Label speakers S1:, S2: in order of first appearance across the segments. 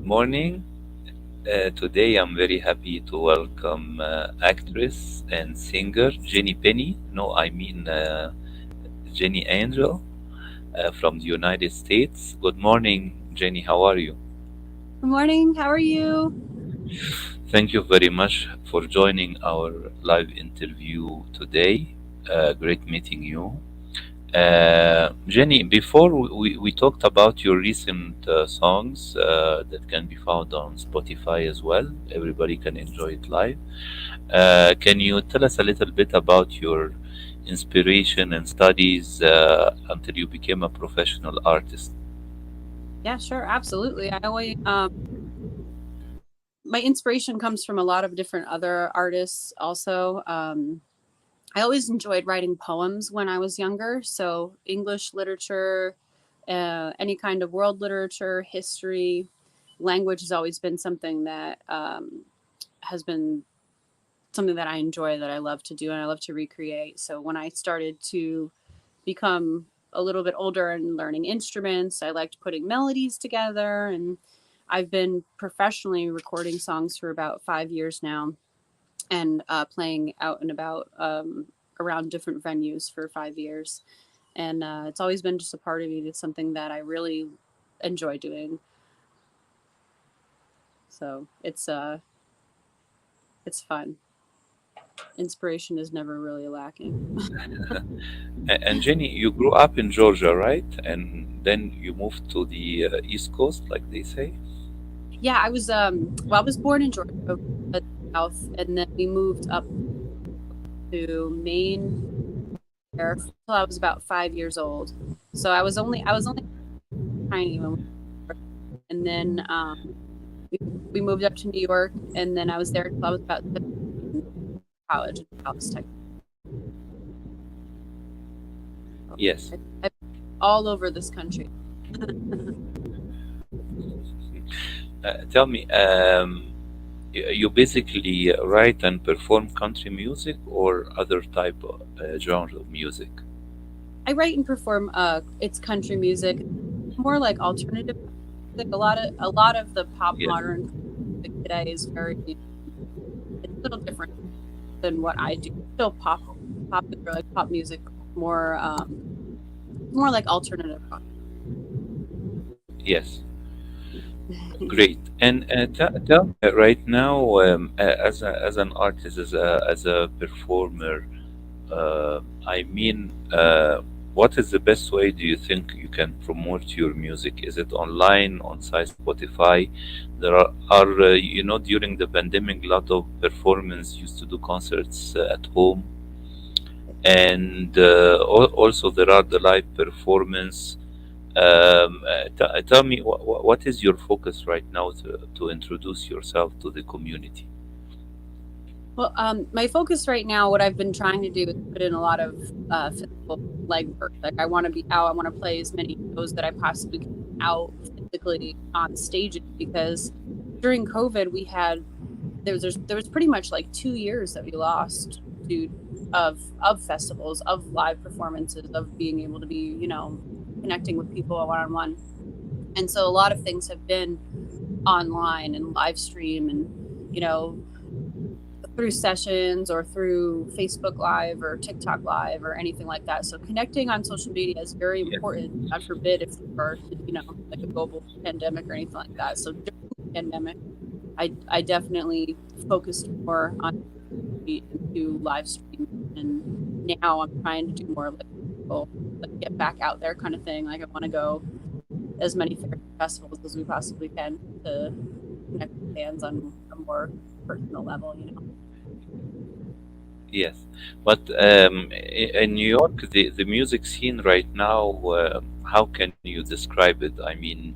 S1: morning. Today I'm very happy to welcome actress and singer Jenny Penny. No, I mean Jennie Angel from the United States. Good morning, Jenny. How are you?
S2: Good morning. How are you?
S1: Thank you very much for joining our live interview today. Great meeting you. Jenny, before we talked about your recent songs that can be found on Spotify as well. Everybody can enjoy it live. Can you tell us a little bit about your inspiration and studies until you became a professional artist?
S2: Yeah, sure. Absolutely. I always, my inspiration comes from a lot of different other artists also. I always enjoyed writing poems when I was younger. So, English literature, any kind of world literature, history, language has always been something that has been something that I enjoy, that I love to do, and I love to recreate. So, when I started to become a little bit older and learning instruments, I liked putting melodies together. And I've been professionally recording songs for about 5 years now, and playing out and about around different venues for 5 years. And it's always been just a part of me. It's something that I really enjoy doing. So it's fun. Inspiration is never really lacking.
S1: And Jenny, you grew up in Georgia, right? And then you moved to the East Coast, like they say.
S2: Yeah, I was born in Georgia, but South, and then we moved up to Maine there until I was about 5 years old. So I was only tiny when we were, and then we moved up to New York, and then I was there until I was about 17, college in Dallas, Texas.
S1: Yes.
S2: I've all over this country.
S1: Tell me, you basically write and perform country music or other type of genre of music?
S2: I write and perform. It's country music, more like alternative music. A lot of the pop
S1: Yes.
S2: modern music today is very, it's a little different than what I do. Still popular, like pop music, more more like alternative rock.
S1: Yes. Great. And tell me right now, as an artist, as a performer, I mean, what is the best way do you think you can promote your music? Is it online, on site Spotify? There are during the pandemic, a lot of performers used to do concerts at home, and also there are the live performance. Tell me, what is your focus right now to introduce yourself to the community?
S2: Well, my focus right now, what I've been trying to do is put in a lot of physical legwork. Like I want to be out. I want to play as many shows that I possibly can out physically on stages, because during COVID there was pretty much like 2 years that we lost due of festivals, of live performances, of being able to be, connecting with people one on one. And so a lot of things have been online and live stream, and you know through sessions or through Facebook Live or TikTok Live or anything like that. So connecting on social media is very
S1: Yeah.
S2: important. God forbid if there were, like a global pandemic or anything like that. So during the pandemic, I definitely focused more on into live stream, and now I'm trying to do more like get back out there kind of thing. Like I want to go as many festivals as we possibly can to connect with fans on a more personal level.
S1: Yes, but in New York, the music scene right now, how can you describe it? I mean,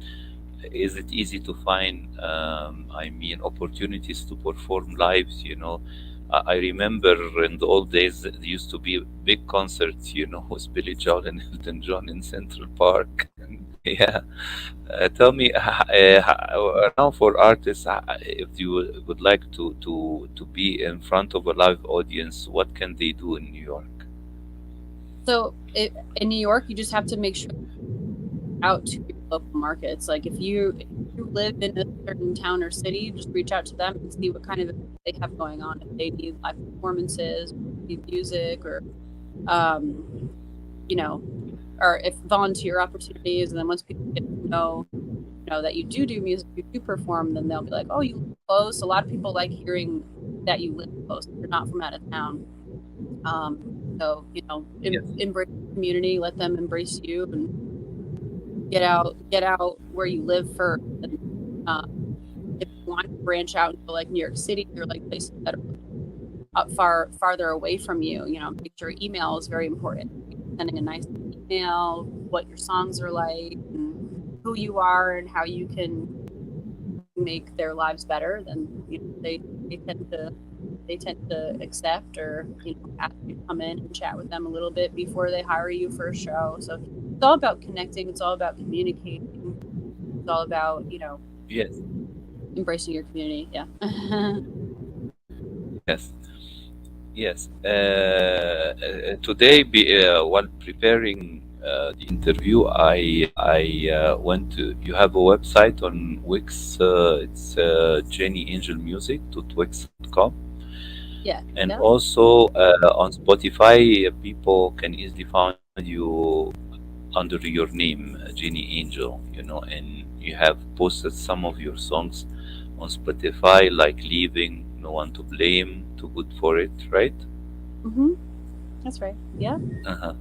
S1: is it easy to find, I mean, opportunities to perform lives? I remember in the old days, there used to be big concerts, with Billy Joel and Elton John in Central Park. Yeah. Tell me, now for artists, if you would like to be in front of a live audience, what can they do in New York?
S2: So in New York, you just have to make sure out to your local markets. Like if you you live in a certain town or city, just reach out to them and see what kind of events they have going on. If they need live performances, need music, or um, you know, or if volunteer opportunities. And then once people get to know, that you do music, you do perform, then they'll be like, "Oh, you live close." A lot of people like hearing that you live close. You're not from out of town. So
S1: Yes.
S2: embrace the community, let them embrace you, and get out where you live first. And uh, if you want to branch out into like New York City or like places that are up farther away from you, make sure email is very important. Sending a nice email, what your songs are like, and who you are, and how you can make their lives better. Then they tend to accept, or ask you to come in and chat with them a little bit before they hire you for a show. So it's all about connecting. It's all about communicating. It's all about
S1: Yes.
S2: embracing your community. Yeah.
S1: Yes. Yes. Today, while preparing the interview, I went to. You have a website on Wix. It's Jennie Angel Music .wix.com,
S2: Yeah.
S1: and
S2: Yeah.
S1: also on Spotify, people can easily find you under your name, Jennie Angel. And you have posted some of your songs on Spotify, like "Leaving," "No One to Blame," "Too Good for It," right?
S2: Mm-hmm. That's right. Yeah.
S1: Uh-huh.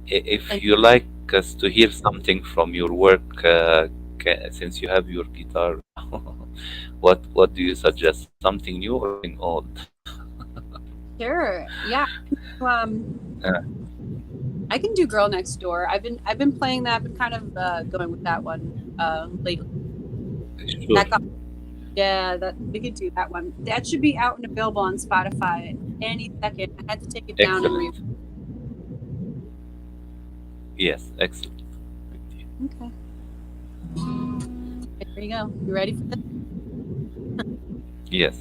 S1: If
S2: And
S1: you like us to hear something from your work, since you have your guitar now, what do you suggest? Something new or something old?
S2: sure. Yeah. Um,
S1: Uh,
S2: I can do "Girl Next Door." I've been playing that, been kind of going with that one lately.
S1: sure.
S2: That got Yeah, that we could do that one. That should be out and available on Spotify any second. I had to take it down and re.
S1: Excellent. Yes, excellent.
S2: Okay, here you go. You ready for this?
S1: Yes.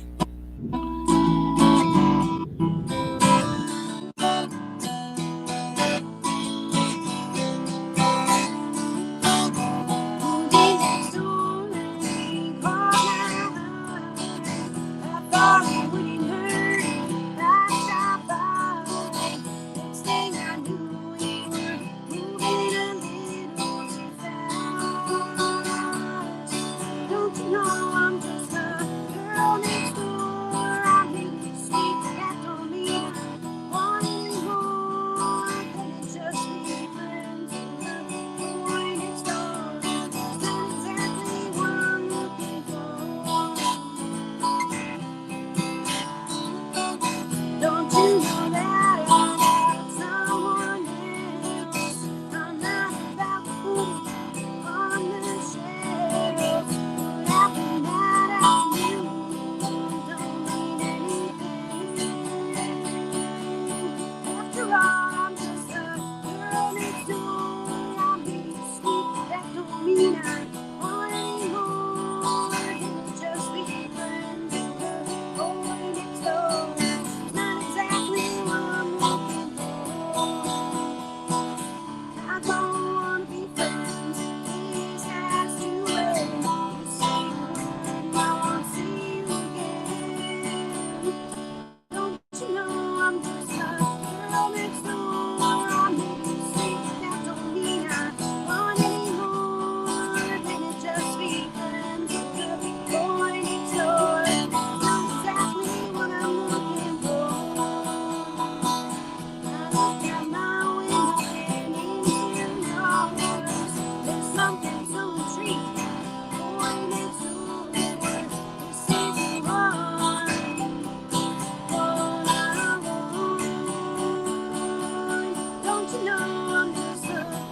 S2: Don't you know I'm just a girl next door? I make you sweet, but that don't mean I want any more. Can it just be friends? The boy next door is not exactly what I'm looking for. Don't you know that I got someone else? I'm not about to put it on the shelf. Laughing at you don't mean anything. After all, I'm just a girl next door. I'm being sweet, but that don't mean I want any more. Can we just be friends? The boy next door is not exactly what I'm looking for. I don't wanna be friends. This has to end. You say when I won't see you again. Don't you know I'm just a girl next door? I make you sweet, but that don't mean I want any more. Can it just be friends? The boy next door is not exactly what I'm looking for. I look out my window and into yours. There's something so intriguing. Boy next door, this is the one. What I want. Don't you know I'm just a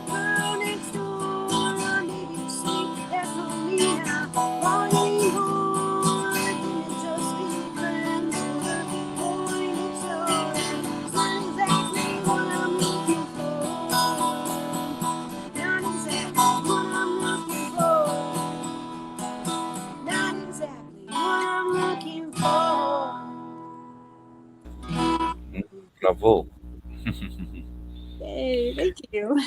S2: girl next door? I may be sweet, but that don't mean I want any more. Can it just be friends? The boy next door is not exactly what I'm looking for. Not exactly what I'm looking for. Not exactly what I'm looking for.
S1: Mm, bravo.
S2: Yay, thank you.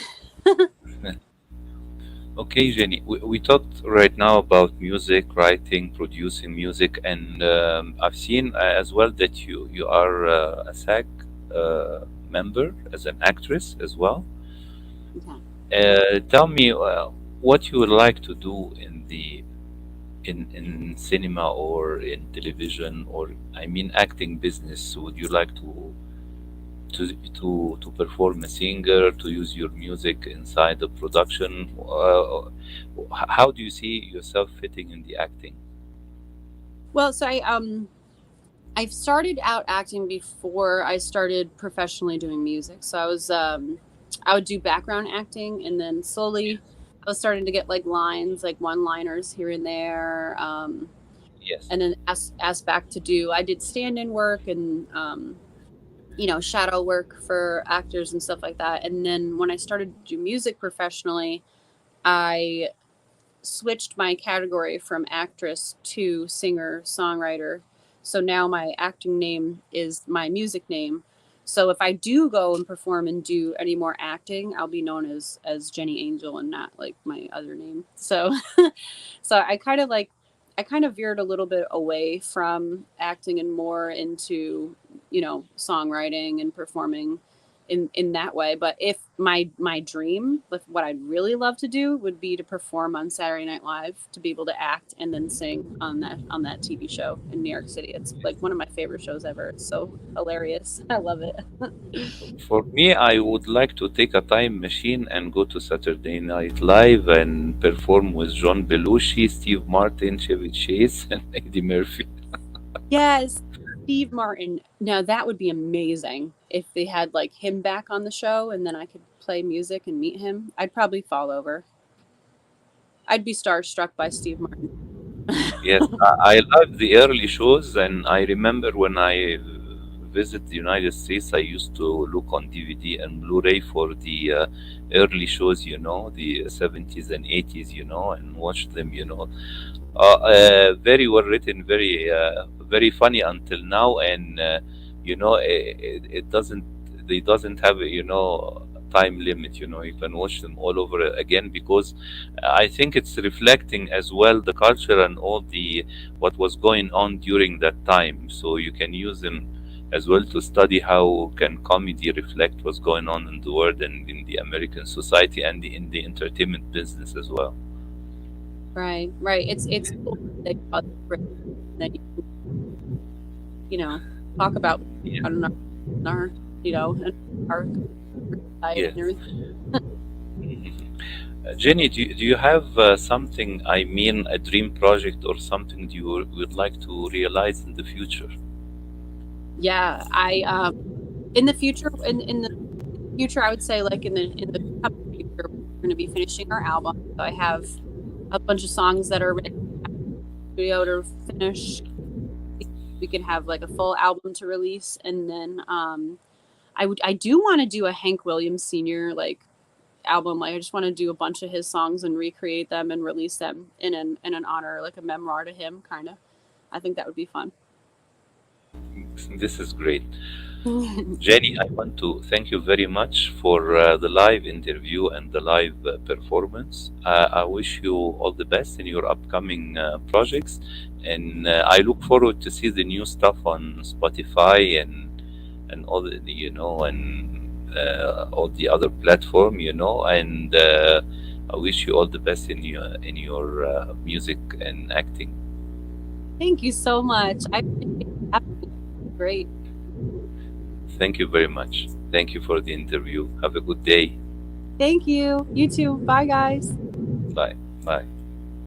S1: Okay, Jenny, we talked right now about music, writing, producing music, and I've seen as well that you are a SAG member as an actress as well.
S2: Yeah.
S1: Tell me what you would like to do in the in cinema or in television or I mean acting business. Would you like to to perform a singer, to use your music inside the production? How do you see yourself fitting in the acting?
S2: Well, so I've started out acting before I started professionally doing music. So I would do background acting, and then slowly I was starting to get like lines, like one-liners here and there.
S1: Yes.
S2: And then asked back to do. I did stand-in work and shadow work for actors and stuff like that. And then when I started to do music professionally, I switched my category from actress to singer songwriter. So now my acting name is my music name. So if I do go and perform and do any more acting, I'll be known as Jennie Angel and not like my other name. So so I kind of veered a little bit away from acting and more into, songwriting and performing in that way. But if my dream, with what I'd really love to do, would be to perform on Saturday Night Live, to be able to act and then sing on that TV show in New York City. It's like one of my favorite shows ever. It's so hilarious. I love it.
S1: For me, I would like to take a time machine and go to Saturday Night Live and perform with John Belushi, Steve Martin, Chevy Chase, and Eddie Murphy.
S2: Yes, Steve Martin. Now that would be amazing if they had like him back on the show and then I could play music and meet him. I'd probably fall over. I'd be starstruck by Steve Martin.
S1: Yes, I love the early shows, and I remember when I visit the United States, I used to look on DVD and Blu-ray for the early shows, the 70s and 80s, and watch them, very well written, very funny until now, and it doesn't, they doesn't have, time limit. You can watch them all over again because I think it's reflecting as well the culture and all the what was going on during that time. So you can use them as well to study how can comedy reflect what's going on in the world and in the American society and in the entertainment business as well.
S2: Right, right. It's cool that that you can, you know, talk about
S1: Yeah.
S2: I don't know our and our society
S1: Yes.
S2: and everything.
S1: Jenny, do you have something, I mean, a dream project or something you would like to realize in the future?
S2: Yeah, I in the future in the future I would say like in the coming future we're going to be finishing our album. So I have a bunch of songs that are written studio to finish. We could have like a full album to release, and then I do want to do a Hank Williams Sr. like album. Like I just want to do a bunch of his songs and recreate them and release them in an honor, like a memoir to him, kind of. I think that would be fun.
S1: This is great. Jenny, I want to thank you very much for the live interview and the live performance. I wish you all the best in your upcoming projects, and I look forward to see the new stuff on Spotify and all and all the other platform, and I wish you all the best in your music and acting.
S2: Thank you so much. I appreciate having me. Great.
S1: Thank you very much. Thank you for the interview. Have a good day.
S2: Thank you. You too. Bye, guys.
S1: Bye. Bye.